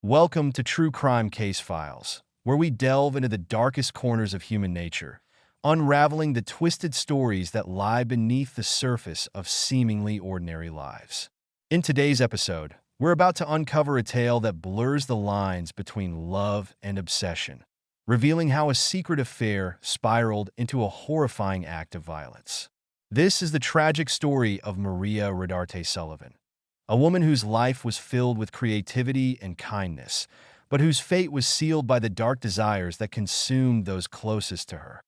Welcome to True Crime Case Files, where we delve into the darkest corners of human nature, unraveling the twisted stories that lie beneath the surface of seemingly ordinary lives. In today's episode, we're about to uncover a tale that blurs the lines between love and obsession, revealing how a secret affair spiraled into a horrifying act of violence. This is the tragic story of Maria Rodarte Sullivan, a woman whose life was filled with creativity and kindness, but whose fate was sealed by the dark desires that consumed those closest to her.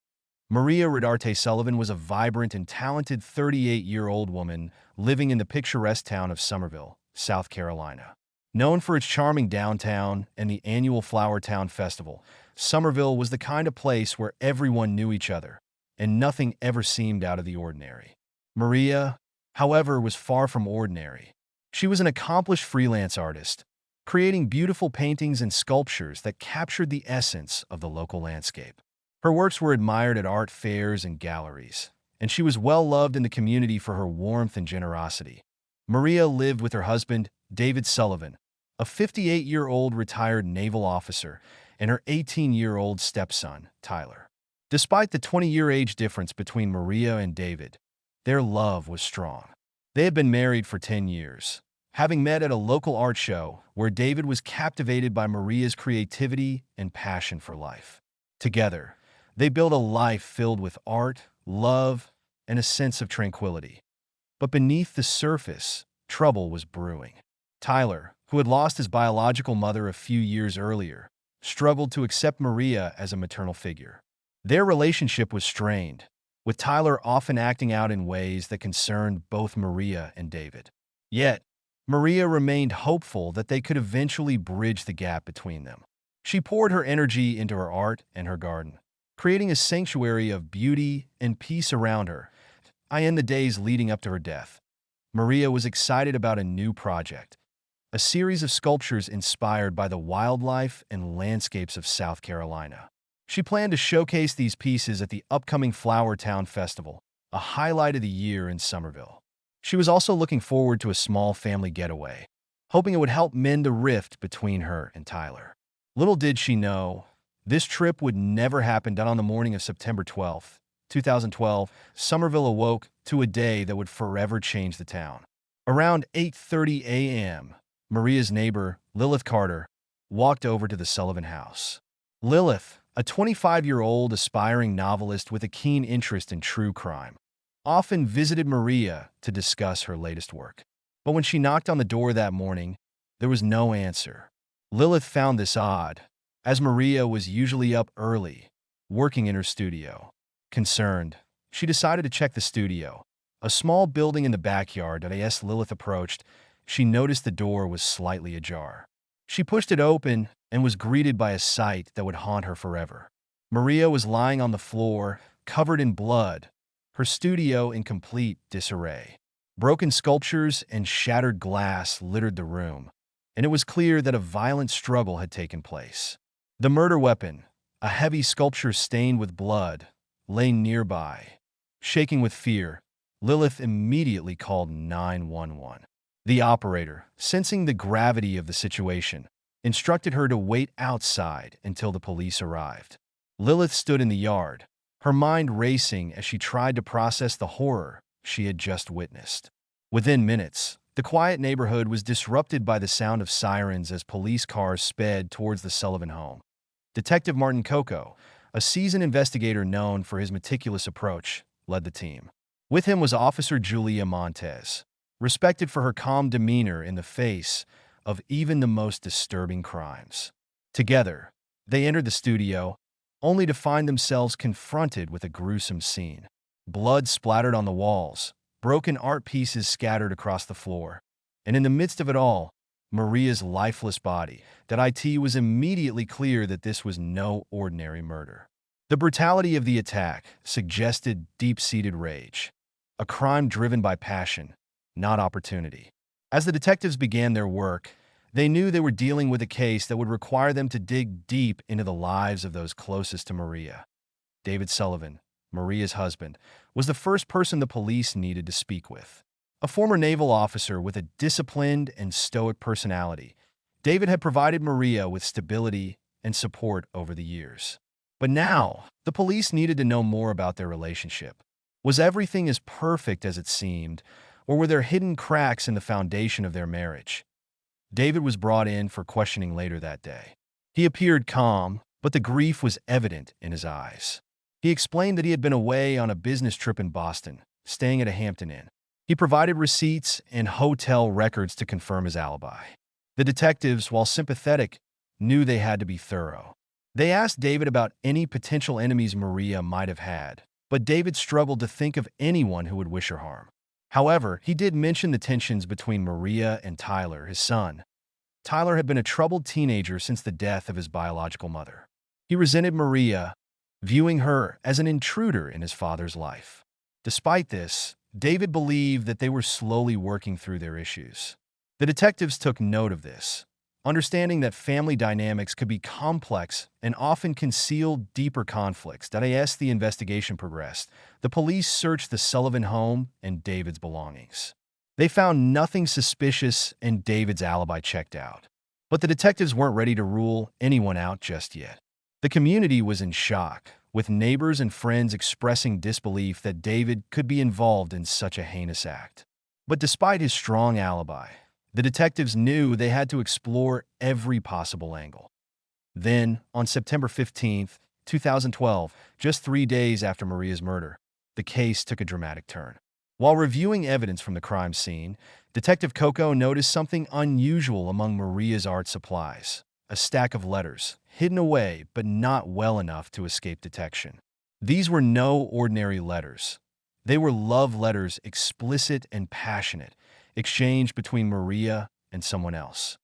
Maria Rodarte Sullivan was a vibrant and talented 38-year-old woman living in the picturesque town of Summerville, South Carolina. Known for its charming downtown and the annual Flower Town Festival, Summerville was the kind of place where everyone knew each other, and nothing ever seemed out of the ordinary. Maria, however, was far from ordinary. She was an accomplished freelance artist, creating beautiful paintings and sculptures that captured the essence of the local landscape. Her works were admired at art fairs and galleries, and she was well loved in the community for her warmth and generosity. Maria lived with her husband, David Sullivan, a 58-year-old retired naval officer, and her 18-year-old stepson, Tyler. Despite the 20-year age difference between Maria and David, their love was strong. They had been married for 10 years, having met at a local art show where David was captivated by Maria's creativity and passion for life. Together, they built a life filled with art, love, and a sense of tranquility. But beneath the surface, trouble was brewing. Tyler, who had lost his biological mother a few years earlier, struggled to accept Maria as a maternal figure. Their relationship was strained, with Tyler often acting out in ways that concerned both Maria and David. Yet, Maria remained hopeful that they could eventually bridge the gap between them. She poured her energy into her art and her garden, creating a sanctuary of beauty and peace around her. In the days leading up to her death, Maria was excited about a new project, a series of sculptures inspired by the wildlife and landscapes of South Carolina. She planned to showcase these pieces at the upcoming Flower Town Festival, a highlight of the year in Summerville. She was also looking forward to a small family getaway, hoping it would help mend the rift between her and Tyler. Little did she know, this trip would never happen. On the morning of September 12, 2012, Summerville awoke to a day that would forever change the town. Around 8:30 a.m., Maria's neighbor, Lilith Carter, walked over to the Sullivan house. Lilith, a 25-year-old aspiring novelist with a keen interest in true crime, often visited Maria to discuss her latest work. But when she knocked on the door that morning, there was no answer. Lilith found this odd, as Maria was usually up early, working in her studio. Concerned, she decided to check the studio, a small building in the backyard. As Lilith approached, she noticed the door was slightly ajar. She pushed it open and was greeted by a sight that would haunt her forever. Maria was lying on the floor, covered in blood, her studio in complete disarray. Broken sculptures and shattered glass littered the room, and it was clear that a violent struggle had taken place. The murder weapon, a heavy sculpture stained with blood, lay nearby. Shaking with fear, Lilith immediately called 911. The operator, sensing the gravity of the situation, instructed her to wait outside until the police arrived. Lilith stood in the yard, her mind racing as she tried to process the horror she had just witnessed. Within minutes, the quiet neighborhood was disrupted by the sound of sirens as police cars sped towards the Sullivan home. Detective Martin Coco, a seasoned investigator known for his meticulous approach, led the team. With him was Officer Julia Montez, respected for her calm demeanor in the face of even the most disturbing crimes. Together, they entered the studio, only to find themselves confronted with a gruesome scene. Blood splattered on the walls, broken art pieces scattered across the floor, and in the midst of it all, Maria's lifeless body. It was immediately clear that this was no ordinary murder. The brutality of the attack suggested deep-seated rage, a crime driven by passion, not opportunity. As the detectives began their work, they knew they were dealing with a case that would require them to dig deep into the lives of those closest to Maria. David Sullivan, Maria's husband, was the first person the police needed to speak with. A former naval officer with a disciplined and stoic personality, David had provided Maria with stability and support over the years. But now, the police needed to know more about their relationship. Was everything as perfect as it seemed, or were there hidden cracks in the foundation of their marriage? David was brought in for questioning later that day. He appeared calm, but the grief was evident in his eyes. He explained that he had been away on a business trip in Boston, staying at a Hampton Inn. He provided receipts and hotel records to confirm his alibi. The detectives, while sympathetic, knew they had to be thorough. They asked David about any potential enemies Maria might have had, but David struggled to think of anyone who would wish her harm. However, he did mention the tensions between Maria and Tyler, his son. Tyler had been a troubled teenager since the death of his biological mother. He resented Maria, viewing her as an intruder in his father's life. Despite this, David believed that they were slowly working through their issues. The detectives took note of this, understanding that family dynamics could be complex and often conceal deeper conflicts. As the investigation progressed, the police searched the Sullivan home and David's belongings. They found nothing suspicious and David's alibi checked out. But the detectives weren't ready to rule anyone out just yet. The community was in shock, with neighbors and friends expressing disbelief that David could be involved in such a heinous act. But despite his strong alibi, the detectives knew they had to explore every possible angle. Then, on September 15, 2012, just 3 days after Maria's murder, the case took a dramatic turn. While reviewing evidence from the crime scene, Detective Coco noticed something unusual among Maria's art supplies: a stack of letters, hidden away but not well enough to escape detection. These were no ordinary letters. They were love letters, explicit and passionate, exchanged between Maria and someone else.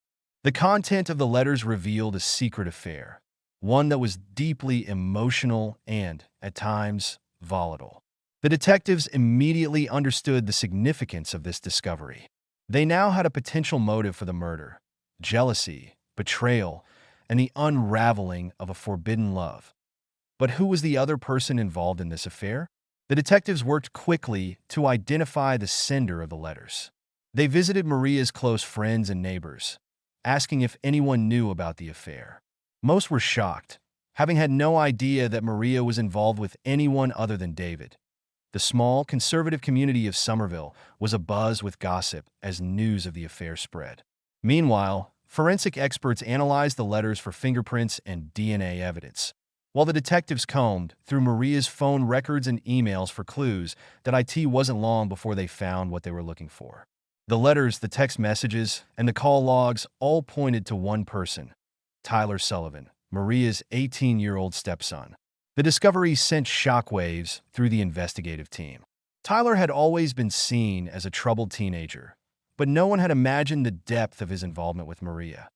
The content of the letters revealed a secret affair, one that was deeply emotional and, at times, volatile. The detectives immediately understood the significance of this discovery. They now had a potential motive for the murder: jealousy, betrayal, and the unraveling of a forbidden love. But who was the other person involved in this affair? The detectives worked quickly to identify the sender of the letters. They visited Maria's close friends and neighbors, asking if anyone knew about the affair. Most were shocked, having had no idea that Maria was involved with anyone other than David. The small, conservative community of Somerville was abuzz with gossip as news of the affair spread. Meanwhile, forensic experts analyzed the letters for fingerprints and DNA evidence, while the detectives combed through Maria's phone records and emails for clues. It wasn't long before they found what they were looking for. The letters, the text messages, and the call logs all pointed to one person: Tyler Sullivan, Maria's 18-year-old stepson. The discovery sent shockwaves through the investigative team. Tyler had always been seen as a troubled teenager, but no one had imagined the depth of his involvement with Maria.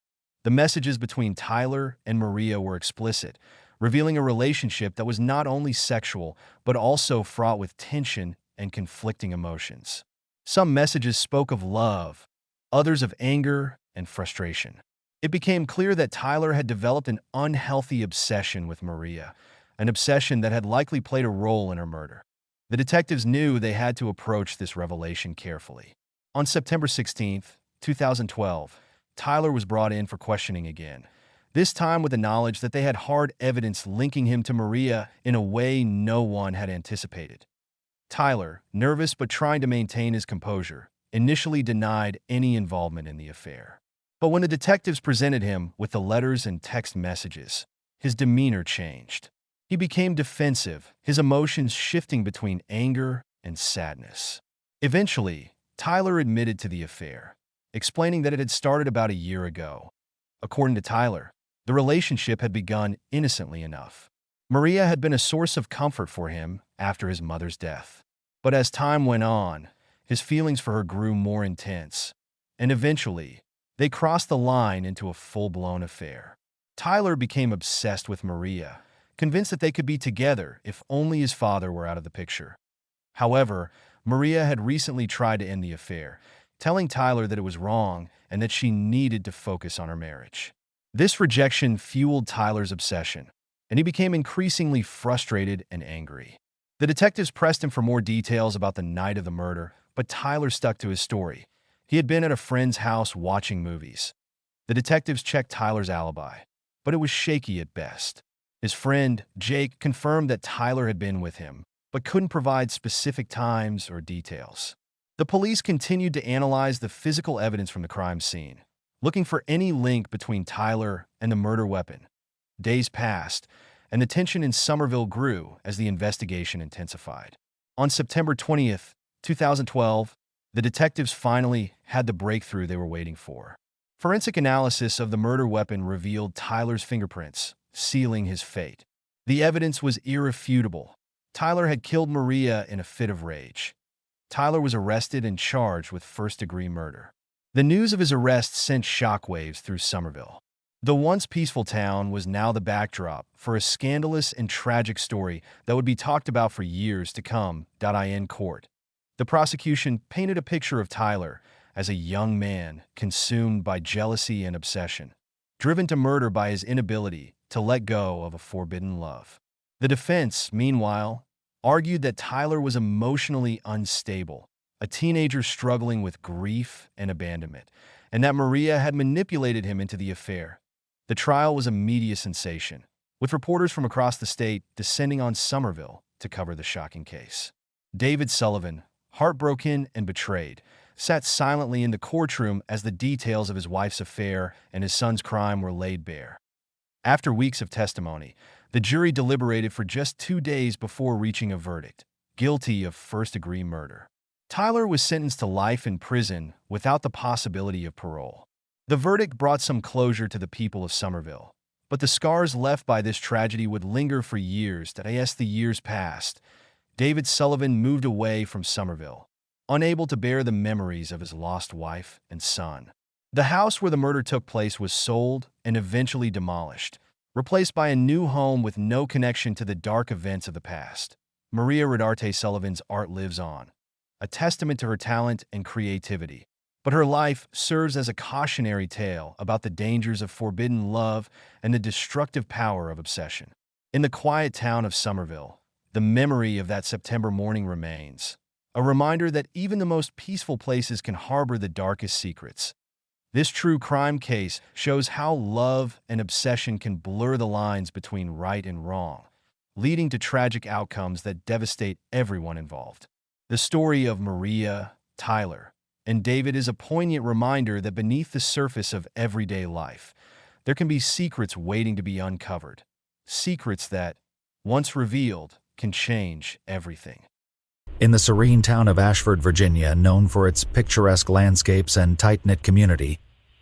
The messages between Tyler and Maria were explicit, revealing a relationship that was not only sexual, but also fraught with tension and conflicting emotions. Some messages spoke of love, others of anger and frustration. It became clear that Tyler had developed an unhealthy obsession with Maria, an obsession that had likely played a role in her murder. The detectives knew they had to approach this revelation carefully. On September 16, 2012, Tyler was brought in for questioning again, this time with the knowledge that they had hard evidence linking him to Maria in a way no one had anticipated. Tyler, nervous but trying to maintain his composure, initially denied any involvement in the affair. But when the detectives presented him with the letters and text messages, his demeanor changed. He became defensive, his emotions shifting between anger and sadness. Eventually, Tyler admitted to the affair, explaining that it had started about a year ago. According to Tyler, the relationship had begun innocently enough. Maria had been a source of comfort for him after his mother's death. But as time went on, his feelings for her grew more intense, and eventually, they crossed the line into a full-blown affair. Tyler became obsessed with Maria, convinced that they could be together if only his father were out of the picture. However, Maria had recently tried to end the affair, telling Tyler that it was wrong and that she needed to focus on her marriage. This rejection fueled Tyler's obsession, and he became increasingly frustrated and angry. The detectives pressed him for more details about the night of the murder, but Tyler stuck to his story. He had been at a friend's house watching movies. The detectives checked Tyler's alibi, but it was shaky at best. His friend, Jake, confirmed that Tyler had been with him, but couldn't provide specific times or details. The police continued to analyze the physical evidence from the crime scene, looking for any link between Tyler and the murder weapon. Days passed, and the tension in Somerville grew as the investigation intensified. On September 20th, 2012, the detectives finally had the breakthrough they were waiting for. Forensic analysis of the murder weapon revealed Tyler's fingerprints, sealing his fate. The evidence was irrefutable. Tyler had killed Maria in a fit of rage. Tyler was arrested and charged with first-degree murder. The news of his arrest sent shockwaves through Somerville. The once peaceful town was now the backdrop for a scandalous and tragic story that would be talked about for years to come. In court, the prosecution painted a picture of Tyler as a young man consumed by jealousy and obsession, driven to murder by his inability to let go of a forbidden love. The defense, meanwhile, argued that Tyler was emotionally unstable, a teenager struggling with grief and abandonment, and that Maria had manipulated him into the affair. The trial was a media sensation, with reporters from across the state descending on Somerville to cover the shocking case. David Sullivan, heartbroken and betrayed, sat silently in the courtroom as the details of his wife's affair and his son's crime were laid bare. After weeks of testimony, the jury deliberated for just 2 days before reaching a verdict: guilty of first-degree murder. Tyler was sentenced to life in prison without the possibility of parole. The verdict brought some closure to the people of Somerville, but the scars left by this tragedy would linger for years. As the years passed, David Sullivan moved away from Somerville, unable to bear the memories of his lost wife and son. The house where the murder took place was sold and eventually demolished, replaced by a new home with no connection to the dark events of the past. Maria Rodarte Sullivan's art lives on, a testament to her talent and creativity. But her life serves as a cautionary tale about the dangers of forbidden love and the destructive power of obsession. In the quiet town of Somerville, the memory of that September morning remains, a reminder that even the most peaceful places can harbor the darkest secrets. This true crime case shows how love and obsession can blur the lines between right and wrong, leading to tragic outcomes that devastate everyone involved. The story of Maria, Tyler, and David is a poignant reminder that beneath the surface of everyday life, there can be secrets waiting to be uncovered. Secrets that, once revealed, can change everything. In the serene town of Ashford, Virginia, known for its picturesque landscapes and tight-knit community,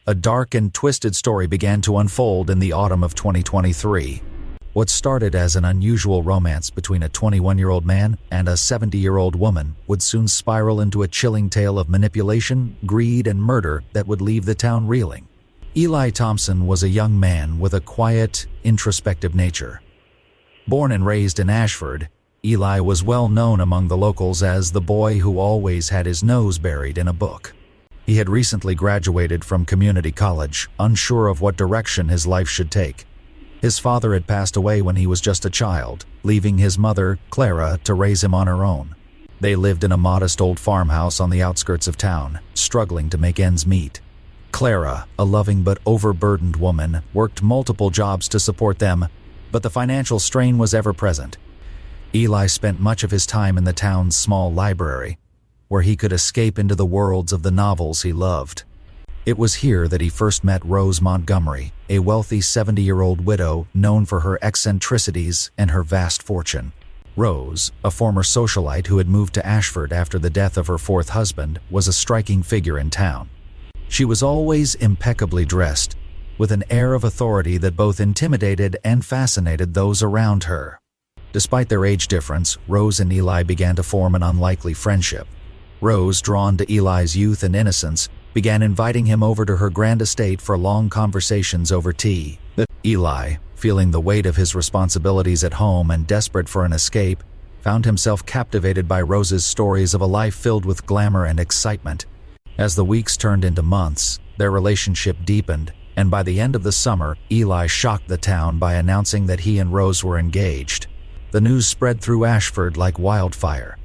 a dark and twisted story began to unfold in the autumn of 2023. What started as an unusual romance between a 21-year-old man and a 70-year-old woman would soon spiral into a chilling tale of manipulation, greed, and murder that would leave the town reeling. Eli Thompson was a young man with a quiet, introspective nature. Born and raised in Ashford, Eli was well known among the locals as the boy who always had his nose buried in a book. He had recently graduated from community college, unsure of what direction his life should take. His father had passed away when he was just a child, leaving his mother, Clara, to raise him on her own. They lived in a modest old farmhouse on the outskirts of town, struggling to make ends meet. Clara, a loving but overburdened woman, worked multiple jobs to support them, but the financial strain was ever present. Eli spent much of his time in the town's small library, where he could escape into the worlds of the novels he loved. It was here that he first met Rose Montgomery, a wealthy 70-year-old widow known for her eccentricities and her vast fortune. Rose, a former socialite who had moved to Ashford after the death of her fourth husband, was a striking figure in town. She was always impeccably dressed, with an air of authority that both intimidated and fascinated those around her. Despite their age difference, Rose and Eli began to form an unlikely friendship. Rose, drawn to Eli's youth and innocence, began inviting him over to her grand estate for long conversations over tea. Eli, feeling the weight of his responsibilities at home and desperate for an escape, found himself captivated by Rose's stories of a life filled with glamour and excitement. As the weeks turned into months, their relationship deepened, and by the end of the summer, Eli shocked the town by announcing that he and Rose were engaged. The news spread through Ashford like wildfire.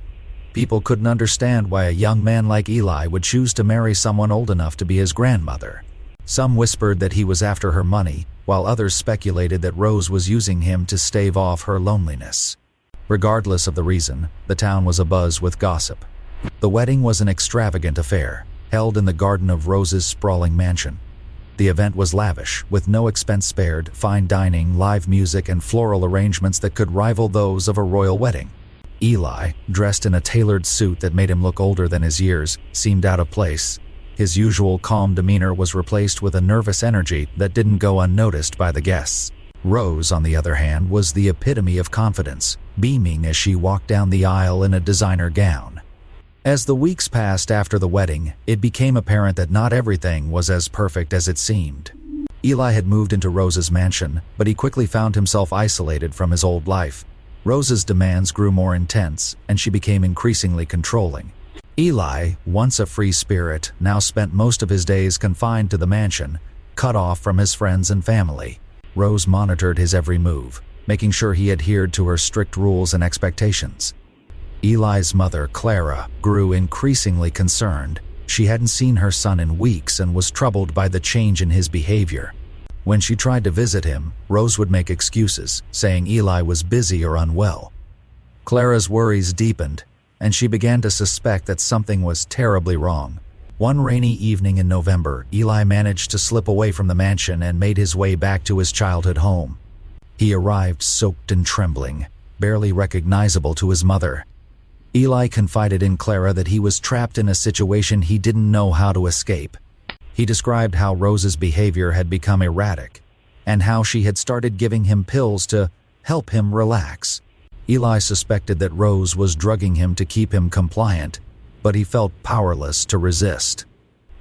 People couldn't understand why a young man like Eli would choose to marry someone old enough to be his grandmother. Some whispered that he was after her money, while others speculated that Rose was using him to stave off her loneliness. Regardless of the reason, the town was abuzz with gossip. The wedding was an extravagant affair, held in the garden of Rose's sprawling mansion. The event was lavish, with no expense spared, fine dining, live music, and floral arrangements that could rival those of a royal wedding. Eli, dressed in a tailored suit that made him look older than his years, seemed out of place. His usual calm demeanor was replaced with a nervous energy that didn't go unnoticed by the guests. Rose, on the other hand, was the epitome of confidence, beaming as she walked down the aisle in a designer gown. As the weeks passed after the wedding, it became apparent that not everything was as perfect as it seemed. Eli had moved into Rose's mansion, but he quickly found himself isolated from his old life. Rose's demands grew more intense, and she became increasingly controlling. Eli, once a free spirit, now spent most of his days confined to the mansion, cut off from his friends and family. Rose monitored his every move, making sure he adhered to her strict rules and expectations. Eli's mother, Clara, grew increasingly concerned. She hadn't seen her son in weeks and was troubled by the change in his behavior. When she tried to visit him, Rose would make excuses, saying Eli was busy or unwell. Clara's worries deepened, and she began to suspect that something was terribly wrong. One rainy evening in November, Eli managed to slip away from the mansion and made his way back to his childhood home. He arrived soaked and trembling, barely recognizable to his mother. Eli confided in Clara that he was trapped in a situation he didn't know how to escape. He described how Rose's behavior had become erratic, and how she had started giving him pills to help him relax. Eli suspected that Rose was drugging him to keep him compliant, but he felt powerless to resist.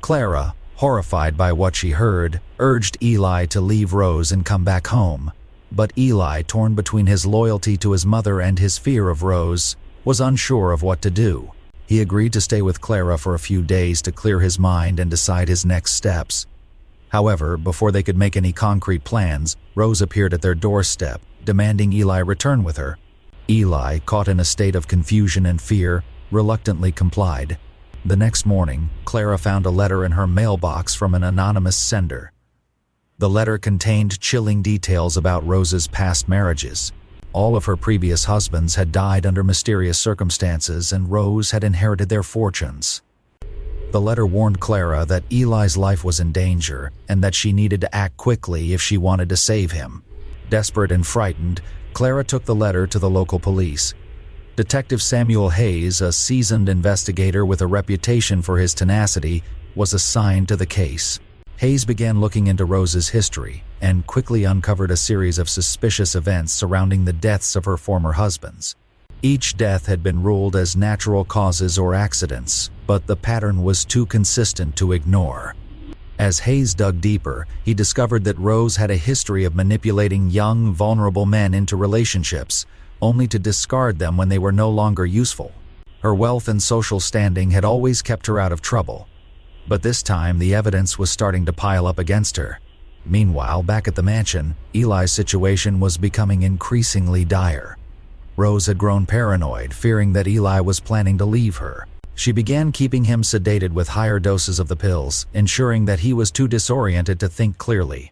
Clara, horrified by what she heard, urged Eli to leave Rose and come back home. But Eli, torn between his loyalty to his mother and his fear of Rose, was unsure of what to do. He agreed to stay with Clara for a few days to clear his mind and decide his next steps. However, before they could make any concrete plans, Rose appeared at their doorstep, demanding Eli return with her. Eli, caught in a state of confusion and fear, reluctantly complied. The next morning, Clara found a letter in her mailbox from an anonymous sender. The letter contained chilling details about Rose's past marriages. All of her previous husbands had died under mysterious circumstances, and Rose had inherited their fortunes. The letter warned Clara that Eli's life was in danger and that she needed to act quickly if she wanted to save him. Desperate and frightened, Clara took the letter to the local police. Detective Samuel Hayes, a seasoned investigator with a reputation for his tenacity, was assigned to the case. Hayes began looking into Rose's history and quickly uncovered a series of suspicious events surrounding the deaths of her former husbands. Each death had been ruled as natural causes or accidents, but the pattern was too consistent to ignore. As Hayes dug deeper, he discovered that Rose had a history of manipulating young, vulnerable men into relationships, only to discard them when they were no longer useful. Her wealth and social standing had always kept her out of trouble. But this time, the evidence was starting to pile up against her. Meanwhile, back at the mansion, Eli's situation was becoming increasingly dire. Rose had grown paranoid, fearing that Eli was planning to leave her. She began keeping him sedated with higher doses of the pills, ensuring that he was too disoriented to think clearly.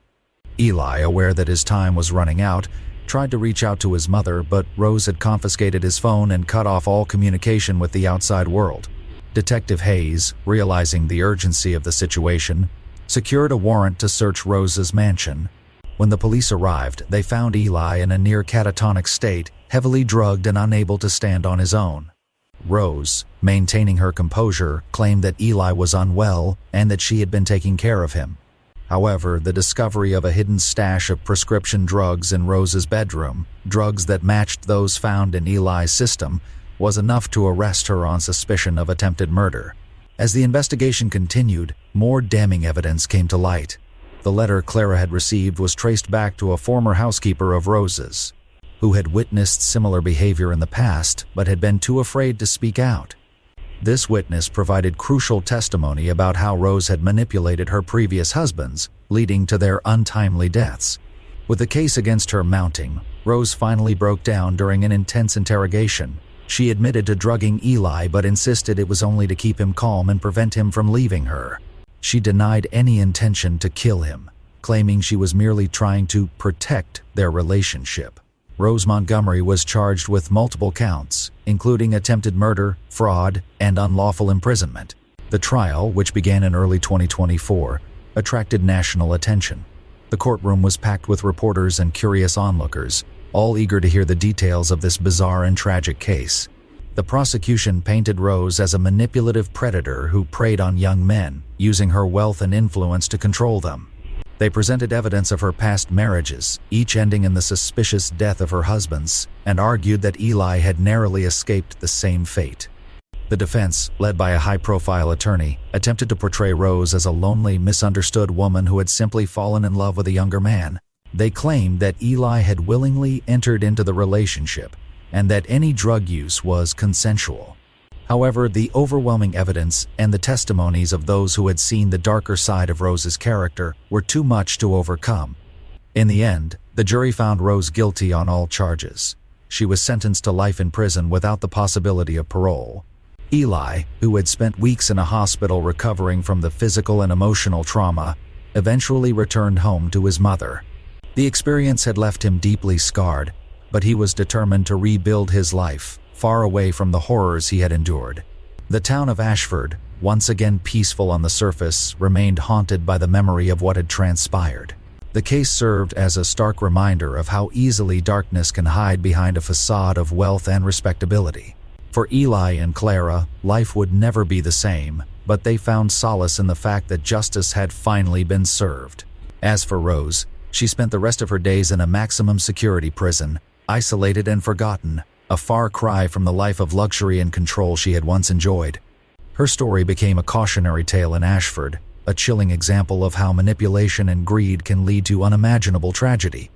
Eli, aware that his time was running out, tried to reach out to his mother, but Rose had confiscated his phone and cut off all communication with the outside world. Detective Hayes, realizing the urgency of the situation, secured a warrant to search Rose's mansion. When the police arrived, they found Eli in a near catatonic state, heavily drugged and unable to stand on his own. Rose, maintaining her composure, claimed that Eli was unwell and that she had been taking care of him. However, the discovery of a hidden stash of prescription drugs in Rose's bedroom, drugs that matched those found in Eli's system, was enough to arrest her on suspicion of attempted murder. As the investigation continued, more damning evidence came to light. The letter Clara had received was traced back to a former housekeeper of Rose's, who had witnessed similar behavior in the past but had been too afraid to speak out. This witness provided crucial testimony about how Rose had manipulated her previous husbands, leading to their untimely deaths. With the case against her mounting, Rose finally broke down during an intense interrogation. She admitted to drugging Eli but insisted it was only to keep him calm and prevent him from leaving her. She denied any intention to kill him, claiming she was merely trying to protect their relationship. Rose Montgomery was charged with multiple counts, including attempted murder, fraud, and unlawful imprisonment. The trial, which began in early 2024, attracted national attention. The courtroom was packed with reporters and curious onlookers, all eager to hear the details of this bizarre and tragic case. The prosecution painted Rose as a manipulative predator who preyed on young men, using her wealth and influence to control them. They presented evidence of her past marriages, each ending in the suspicious death of her husbands, and argued that Eli had narrowly escaped the same fate. The defense, led by a high-profile attorney, attempted to portray Rose as a lonely, misunderstood woman who had simply fallen in love with a younger man. They claimed that Eli had willingly entered into the relationship and that any drug use was consensual. However, the overwhelming evidence and the testimonies of those who had seen the darker side of Rose's character were too much to overcome. In the end, the jury found Rose guilty on all charges. She was sentenced to life in prison without the possibility of parole. Eli, who had spent weeks in a hospital recovering from the physical and emotional trauma, eventually returned home to his mother. The experience had left him deeply scarred, but he was determined to rebuild his life, far away from the horrors he had endured. The town of Ashford, once again peaceful on the surface, remained haunted by the memory of what had transpired. The case served as a stark reminder of how easily darkness can hide behind a facade of wealth and respectability. For Eli and Clara, life would never be the same, but they found solace in the fact that justice had finally been served. As for Rose, she spent the rest of her days in a maximum security prison, isolated and forgotten, a far cry from the life of luxury and control she had once enjoyed. Her story became a cautionary tale in Ashford, a chilling example of how manipulation and greed can lead to unimaginable tragedy.